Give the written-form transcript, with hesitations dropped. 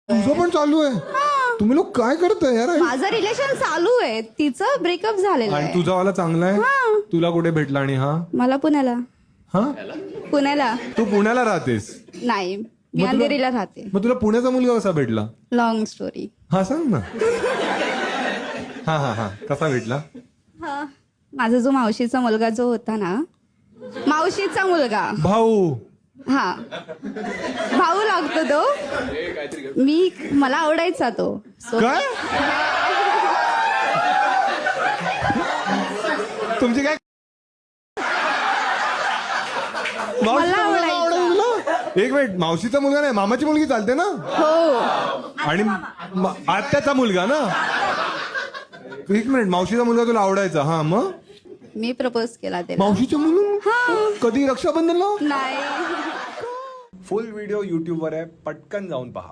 तुझं पण चालू आहे. तुम्ही लोक काय करताय यार? माझं रिलेशन चालू आहे, तिचं ब्रेकअप झालेलं आणि आहे. तुझा वाला चांगला आहे. हा. तुला कुठे भेटला? आणि हा मला पुण्याला. हा पुण्याला तू पुण्याला राहतेस? नाही, मी तुला- अंधेरीला राहते. मग तुला पुण्याचा मुलगा कसा भेटला? Long story. हा सांग ना. हा हा हा कसा भेटला? माझा जो मावशीचा मुलगा जो होता ना, मावशीचा मुलगा, भाऊ. हा भाऊ लागतो तो. मला आवडायचा तो. काय तुमची काय मला मावशीचा मुलगा आवडायचा. आवडेल तुला? एक मिनिट, मावशीचा मुलगा नाही, मामाची मुलगी चालते ना? हो. आणि आत्याचा मुलगा ना? एक मिनिट, मावशीचा मुलगा तुला आवडायचा? हा मग मी प्रपोज केला त्याला. मावशीचा मुलगा कधी? रक्षाबंधनला? नाही. फुल व्हिडिओ युट्यूबवर आहे, पटकन जाऊन पहा.